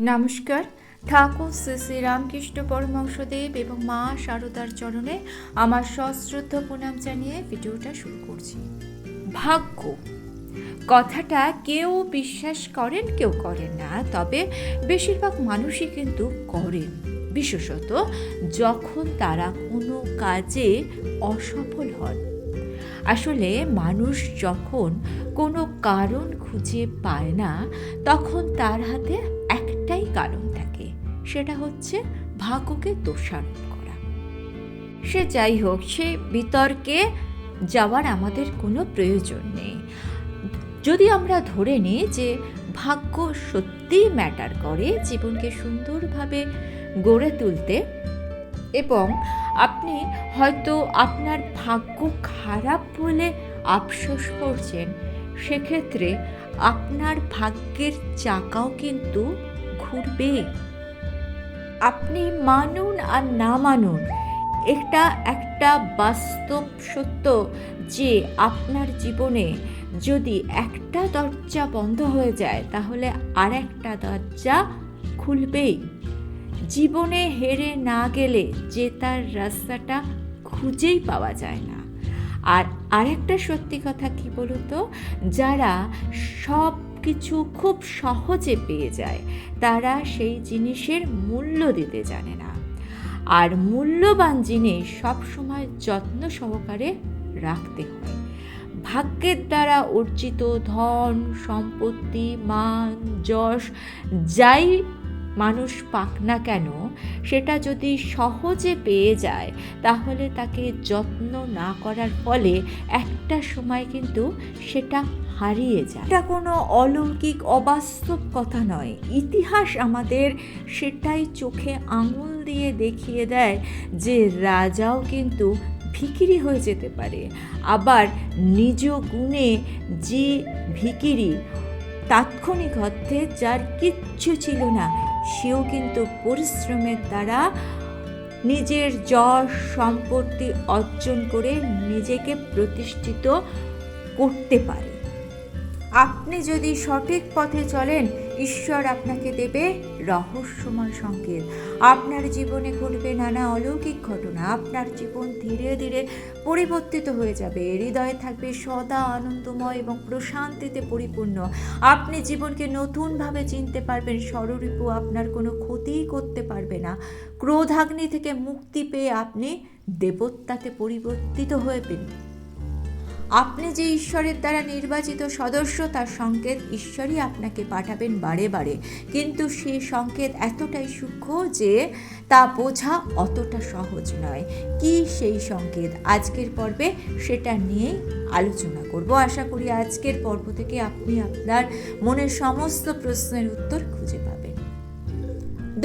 নমস্কার। ঠাকুর শ্রী শ্রী রামকৃষ্ণ পরমহংসদেব এবং মা শারদার চরণে আমার সশ্রদ্ধ প্রণাম জানিয়ে ভিডিওটা শুরু করছি। ভাগ্য কথাটা কেউ বিশ্বাস করেন, কেউ করেন না, তবে বেশিরভাগ মানুষই কিন্তু করেন, বিশেষত যখন তারা কোনো কাজে অসফল হন। আসলে মানুষ যখন কোনো কারণ খুঁজে পায় না, তখন তার হাতে একটাই কারণ থাকে, সেটা হচ্ছে ভাগ্যকে দোষারোপ করা। সে যাই হোক, সে বিতর্কে যাওয়ার আমাদের কোনো প্রয়োজন নেই। যদি আমরা ধরে নিই যে ভাগ্য সত্যিই ম্যাটার করে জীবনকে সুন্দরভাবে গড়ে তুলতে, এবং আপনি হয়তো আপনার ভাগ্য খারাপ বলে আফসোস করছেন, সেক্ষেত্রে আপনার ভাগ্যের চাকাও কিন্তু ঘুরবে। আপনি মানুন আর না মানুন, এটা একটা বাস্তব সত্য যে আপনার জীবনে যদি একটা দরজা বন্ধ হয়ে যায়, তাহলে আর একটা দরজা খুলবেই। জীবনে হেরে না গেলে জেতার রাস্তাটা খুঁজেই পাওয়া যায় না। আর আরেকটা সত্যি কথা কি বলুন তো, যারা সব কিছু খুব সহজে পেয়ে যায়, তারা সেই জিনিসের মূল্য দিতে জানে না। আর মূল্যবান জিনিস সবসময় যত্ন সহকারে রাখতে হয়। ভাগ্যের দ্বারা অর্জিত ধন সম্পত্তি, মান যশ যাই মানুষ পাক না কেন, সেটা যদি সহজে পেয়ে যায়, তাহলে তাকে যত্ন না করার ফলে একটা সময় কিন্তু সেটা হারিয়ে যায়। এটা কোনো অলৌকিক অবাস্তব কথা নয়। ইতিহাস আমাদের সেটাই চোখে আঙুল দিয়ে দেখিয়ে দেয় যে রাজাও কিন্তু ভিখিরি হয়ে যেতে পারে। আবার নিজ গুণে যে ভিখিরি, তাৎক্ষণিক অর্থে যার কিচ্ছু ছিল না, সেও কিন্তু পরিশ্রমের দ্বারা নিজের যশ সম্পত্তি অর্জন করে নিজেকে প্রতিষ্ঠিত করতে পারে। আপনি যদি সঠিক পথে চলেন, ঈশ্বর আপনাকে দেবে রহস্যময় সংকেত। আপনার জীবনে ঘটবে নানা অলৌকিক ঘটনা। আপনার জীবন ধীরে ধীরে পরিবর্তিত হয়ে যাবে। হৃদয়ে থাকবে সদা আনন্দময় এবং প্রশান্তিতে পরিপূর্ণ। আপনি জীবনকে নতুনভাবে চিনতে পারবেন। ষড়রিপু আপনার কোনো ক্ষতিই করতে পারবে না। ক্রোধাগ্নি থেকে মুক্তি পেয়ে আপনি দেবত্বাতে পরিবর্তিত হবেন। আপনি যে ঈশ্বরের দ্বারা নির্বাচিত সদস্য, তার সংকেত ঈশ্বরই আপনাকে পাঠাবেন বারে বারে, কিন্তু সেই সংকেত এতটাই সূক্ষ্ম যে তা বোঝা অতটা সহজ নয়। কি সেই সংকেত? আজকের পর্বে সেটা নিয়েই আলোচনা করব। আশা করি আজকের পর্ব থেকে আপনি আপনার মনের সমস্ত প্রশ্নের উত্তর খুঁজে পাবেন।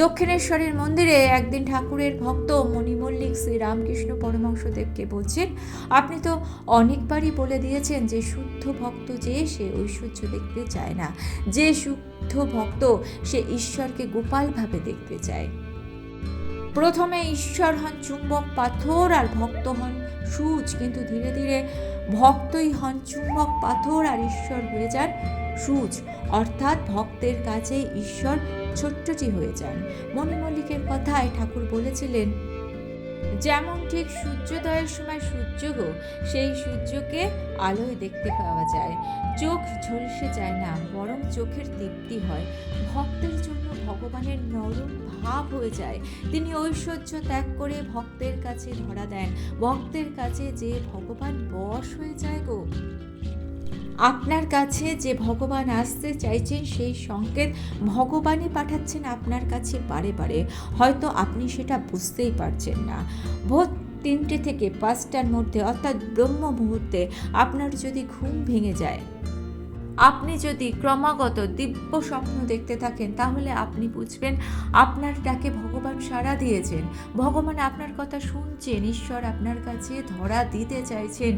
দক্ষিণেশ্বরের মন্দিরে একদিন ঠাকুরের ভক্ত মণিমল্লিক শ্রী রামকৃষ্ণ পরমহংসদেবকে বলছেন, আপনি তো অনেকবারই বলে দিয়েছেন যে শুদ্ধ ভক্ত যে সে ঐশ্বর্য দেখতে চায় না, যে শুদ্ধ ভক্ত সে ঈশ্বরকে গোপালভাবে দেখতে চায়। প্রথমে ঈশ্বর হন চুম্বক পাথর আর ভক্ত হন সূচ, কিন্তু ধীরে ধীরে ভক্তই হন চুম্বক পাথর আর ঈশ্বর হয়ে যান সূচ, অর্থাৎ ভক্তের কাছে ঈশ্বর ছোট্টটি হয়ে যান। মণিমল্লিকের কথায় ঠাকুর বলেছিলেন, যেমন ঠিক সূর্যোদয়ের সময় সূর্যকে সেই সূর্যকে আলোয় দেখতে পাওয়া যায়, চোখ ঝলসে যায় না, বরং চোখের দীপ্তি হয়। ভক্তের জন্য ভগবানের নরম ভাব হয়ে যায়। তিনি ঐশ্বর্য ত্যাগ করে ভক্তের কাছে ধরা দেন। ভক্তের কাছে যে ভগবান বশ হয়ে যায় গো। আপনার কাছে যে ভগবান আসতে চাইছেন, সেই সংকেত ভগবানই পাঠাচ্ছেন আপনার কাছে বারে বারে। হয়তো আপনি সেটা বুঝতেই পারছেন না। ভোর 3টে থেকে 5টার মধ্যে, অর্থাৎ ব্রহ্ম মুহূর্তে আপনার যদি ঘুম ভেঙে যায়, আপনি যদি ক্রমাগত দিব্য স্বপ্ন দেখতে থাকেন, তাহলে আপনি বুঝবেন আপনার ডাকে ভগবান সাড়া দিয়েছেন। ভগবান আপনার কথা শুনছেন। ঈশ্বর আপনার কাছে ধরা দিতে চাইছেন।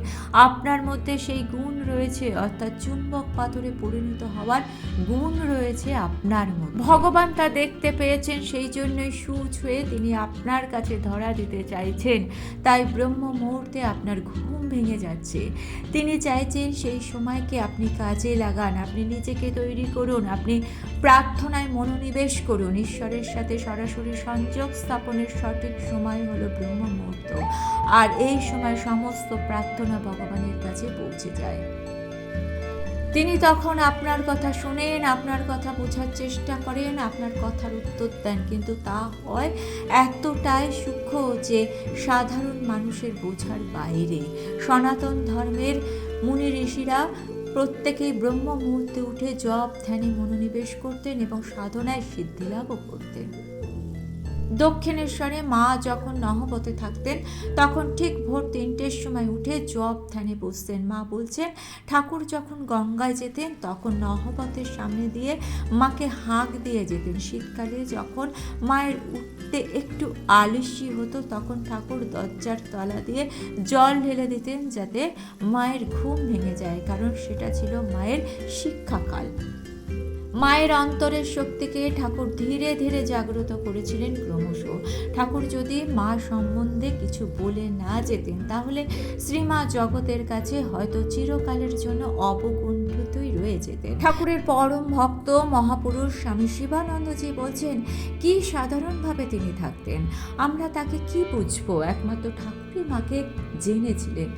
আপনার মধ্যে সেই গুণ রয়েছে, অর্থাৎ চুম্বক পাথরে পরিণত হওয়ার গুণ রয়েছে আপনার মধ্যে। ভগবান তা দেখতে পেয়েছেন, সেই জন্যই সূচ হয়ে তিনি আপনার কাছে ধরা দিতে চাইছেন। তাই ব্রহ্ম মুহূর্তে আপনার ঘুম ভেঙে যাচ্ছে। তিনি চাইছেন সেই সময়কে আপনি কাজে জাগান, আপনি নিজেকে তৈরি করুন, আপনি প্রার্থনায় মনোনিবেশ করুন। ঈশ্বরের সাথে সরাসরি সংযোগ স্থাপনের সঠিক সময় হলো ব্রহ্ম মুহূর্ত, আর এই সময় সমস্ত প্রার্থনা ভগবানের কাছে পৌঁছে যায়। তিনি তখন আপনার কথা শোনেন, আপনার কথা বোঝার চেষ্টা করেন, আপনার কথার উত্তর দেন, কিন্তু তা হয় এতটাই সূক্ষ্ম যে সাধারণ মানুষের বোঝার বাইরে। সনাতন ধর্মের মুনি ঋষিরা প্রত্যেকেই ব্রহ্ম মুহূর্তে উঠে জপ ধ্যানে মনোনিবেশ করতেন এবং সাধনায় সিদ্ধিলাভও করতেন। দক্ষিণেশ্বরে মা যখন নহবতে থাকতেন তখন ঠিক ভোর 3টের সময় উঠে জপ ধ্যানে বসতেন। মা বলছেন, ঠাকুর যখন গঙ্গায় যেতেন তখন নহবতের সামনে দিয়ে মাকে হাঁক দিয়ে যেতেন। শীতকালে যখন মায়ের উঠতে একটু আলস্যি হতো তখন ঠাকুর দরজার তলা দিয়ে জল ঢেলে দিতেন যাতে মায়ের ঘুম ভেঙে যায়, কারণ সেটা ছিল মায়ের শিক্ষাকাল। মায়ের অন্তরের শক্তিকে ঠাকুর ধীরে ধীরে জাগ্রত করেছিলেন ক্রমশ। ঠাকুর যদি মা সম্বন্ধে কিছু বলে না যেতেন তাহলে শ্রীমা জগতের কাছে হয়তো চিরকালের জন্য অবগুণ্ঠিতই রয়ে যেতেন। ঠাকুরের পরম ভক্ত মহাপুরুষ স্বামী শিবানন্দজি বলছেন, কি সাধারণভাবে তিনি থাকতেন, আমরা তাকে কি বুঝবো, একমাত্র ঠাকুরই মাকে জেনেছিলেন।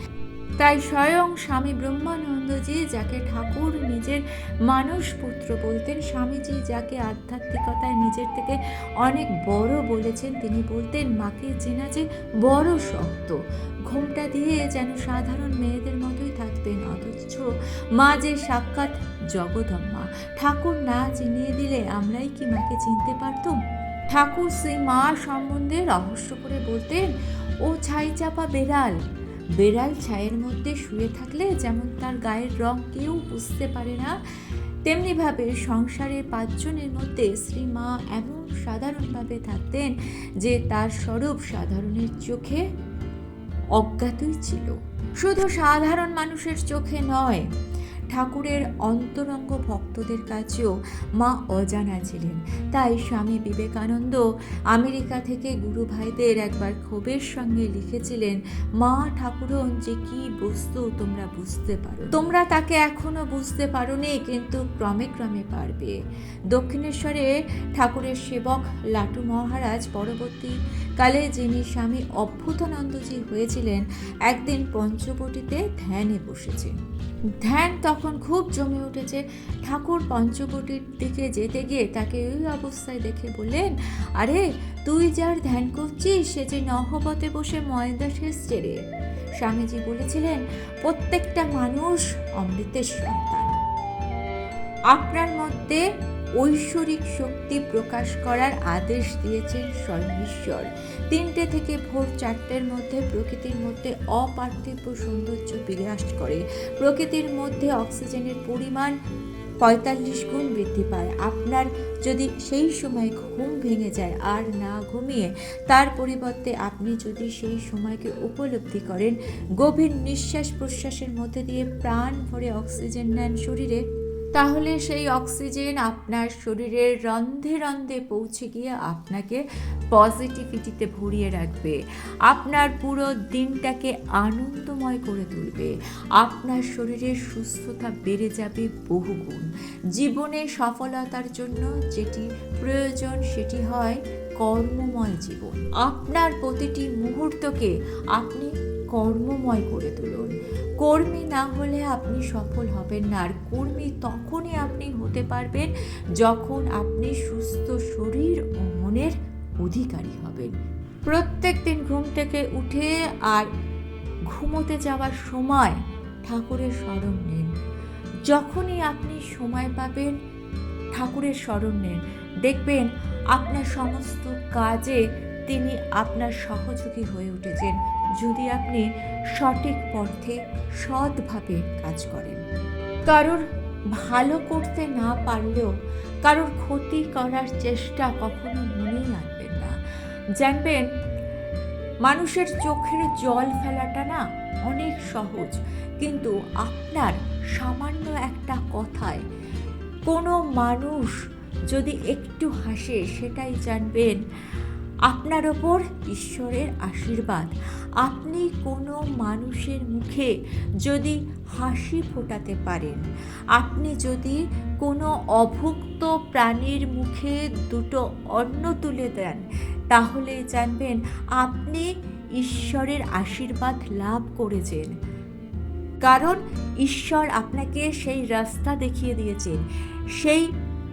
তাই স্বয়ং স্বামী ব্রহ্মানন্দজি, যাকে ঠাকুর নিজের মানস পুত্র বলতেন, স্বামীজি যাকে আধ্যাত্মিকতায় নিজের থেকে অনেক বড় বলেছেন, তিনি বলতেন মাকে চেনা যে বড় শক্ত। ঘোমটা দিয়ে যেন সাধারণ মেয়েদের মতোই থাকতেন, অথচ মা যে সাক্ষাৎ জগদম্মা। ঠাকুর না চিনিয়ে দিলে আমরাই কি মাকে চিনতে পারতাম? ঠাকুর সেই মা সম্বন্ধে রহস্য করে বলতেন, ও ছাই চাপা বেড়াল। বেড়াল ছায়ের মধ্যে শুয়ে থাকলে যেমন তার গায়ের রং কেউ বুঝতে পারে না, তেমনিভাবে সংসারে 5 জনের মধ্যে শ্রীমা এমন সাধারণভাবে থাকতেন যে তার স্বরূপ সাধারণের চোখে অজ্ঞাতই ছিল। শুধু সাধারণ মানুষের চোখে নয়, ঠাকুরের অন্তরঙ্গ ভক্তদের কাছেও মা অজানা ছিলেন। তাই স্বামী বিবেকানন্দ আমেরিকা থেকে গুরু ভাইদের একবার ক্ষোভের সঙ্গে লিখেছিলেন, মা ঠাকুরন যে কি বস্তু তোমরা বুঝতে পারো, তোমরা তাকে এখনো বুঝতে পারোনি, কিন্তু ক্রমে ক্রমে পারবে। দক্ষিণেশ্বরে ঠাকুরের সেবক লাটু মহারাজ পরবর্তীকালে যিনি স্বামী অভ্যুতানন্দজি হয়েছিলেন, একদিন পঞ্চবটিতে ধ্যানে বসেছেন। ধ্যান তখন খুব জমে উঠেছে। ঠাকুর পঞ্চবটির দিকে যেতে গিয়ে তাকে ওই অবস্থায় দেখে বললেন, আরে তুই যার ধ্যান করছিস সে যে নহবতে বসে ময়দা সেচছে রে। স্বামীজি বলেছিলেন, প্রত্যেকটা মানুষ অমৃতের সন্তান। আপনার মধ্যে ঐশ্বরিক শক্তি প্রকাশ করার আদেশ দিয়েছেন স্বয়ং ঈশ্বর। 3টে থেকে ভোর 4টের মধ্যে প্রকৃতির মধ্যে অপার্থিব সৌন্দর্য বিরাজ করে। প্রকৃতির মধ্যে অক্সিজেনের পরিমাণ 45 গুণ বৃদ্ধি পায়। আপনার যদি সেই সময় ঘুম ভেঙে যায় আর না ঘুমিয়ে তার পরিবর্তে আপনি যদি সেই সময়কে উপলব্ধি করেন, গভীর নিঃশ্বাস প্রশ্বাসের মধ্যে দিয়ে প্রাণ ভরে অক্সিজেন নেন শরীরে, তাহলে সেই অক্সিজেন আপনার শরীরের রন্ধে রন্ধে পৌঁছে গিয়ে আপনাকে পজিটিভিটিতে ভরিয়ে রাখবে, আপনার পুরো দিনটাকে আনন্দময় করে তুলবে, আপনার শরীরের সুস্থতা বেড়ে যাবে বহুগুণ। জীবনে সফলতার জন্য যেটি প্রয়োজন সেটি হয় কর্মময় জীবন। আপনার প্রতিটি মুহূর্তকে আপনি কর্মময় করে তুলুন। কর্মী না হলে আপনি সফল হবেন না, আর কর্মী তখনই আপনি হতে পারবেন যখন আপনি সুস্থ শরীর ও মনের অধিকারী হবেন। প্রত্যেক দিন ঘুম থেকে উঠে আর ঘুমোতে যাওয়ার সময় ঠাকুরের স্মরণ নিন। যখনই আপনি সময় পাবেন ঠাকুরের স্মরণ নিন, দেখবেন আপনার সমস্ত কাজে তিনি আপনার সহযোগী হয়ে উঠেছেন, যদি আপনি সঠিক পথে সৎভাবে কাজ করেন। কারোর ভালো করতে না পারলেও কারোর ক্ষতি করার চেষ্টা কখনো মনেই আনবেন না। জানবেন, মানুষের চোখের জল ফেলাটা না অনেক সহজ, কিন্তু আপনার সামান্য একটা কথায় কোনো মানুষ যদি একটু হাসে, সেটাই জানবেন আপনার ওপর ঈশ্বরের আশীর্বাদ। আপনি কোনো মানুষের মুখে যদি হাসি ফোটাতে পারেন, আপনি যদি কোনো অভুক্ত প্রাণীর মুখে দুটো অন্ন তুলে দেন, তাহলে জানবেন আপনি ঈশ্বরের আশীর্বাদ লাভ করেছেন। কারণ ঈশ্বর আপনাকে সেই রাস্তা দেখিয়ে দিয়েছেন, সেই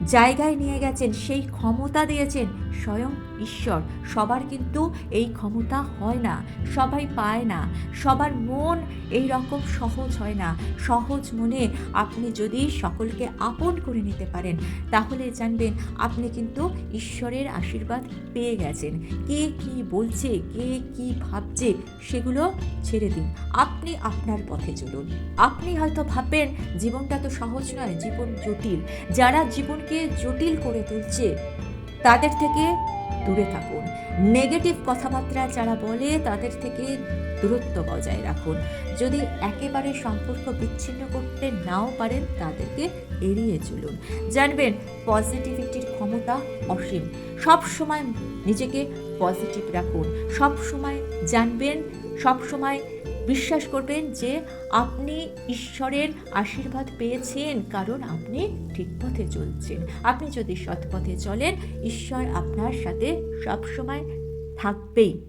জায়গায় নিয়ে গেছেন, সেই ক্ষমতা দিয়েছেন স্বয়ং ঈশ্বর। সবার কিন্তু এই ক্ষমতা হয় না, সবাই পায় না, সবার মন এই রকম সহজ হয় না। সহজ মনে আপনি যদি সকলকে আপন করে নিতে পারেন, তাহলে জানবেন আপনি কিন্তু ঈশ্বরের আশীর্বাদ পেয়ে গেছেন। কে কি বলছে, কে কি ভাবছে, সেগুলো ছেড়ে দিন, আপনি আপনার পথে চলুন। আপনি হয়তো ভাববেন জীবনটা তো সহজ নয়, জীবন জটিল। যারা জীবনকে জটিল করে তুলছে তাদের থেকে দূরে থাকুন। নেগেটিভ কথাবার্তা যারা বলে তাদের থেকে দূরত্ব বজায় রাখুন। যদি একেবারে সম্পর্ক বিচ্ছিন্ন করতে নাও পারেন, তাদেরকে এড়িয়ে চলুন। জানবেন পজিটিভিটির ক্ষমতা অসীম। সব সময় নিজেকে পজিটিভ রাখুন। সব সময় জানবেন, সব সময় বিশ্বাস করবেন যে আপনি ঈশ্বরের আশীর্বাদ পেয়েছেন, কারণ আপনি ঠিক পথে চলছেন। আপনি যদি সৎ পথে চলেন, ঈশ্বর আপনার সাথে সব সময় থাকবেই।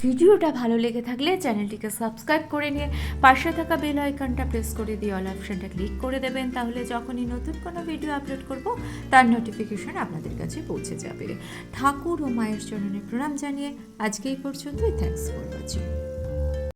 ভিডিওটা ভালো লেগে থাকলে চ্যানেলটিকে সাবস্ক্রাইব করে নিয়ে পাশে থাকা বেল আইকনটা প্রেস করে দিয়ে অল অপশনটা ক্লিক করে দেবেন। তাহলে যখনই নতুন কোনো ভিডিও আপলোড করব, তার নোটিফিকেশন আপনাদের কাছে পৌঁছে যাবে। ঠাকুর ও মায়ের চরণে প্রণাম জানিয়ে আজকে এই পর্যন্তই। Thanks for watching.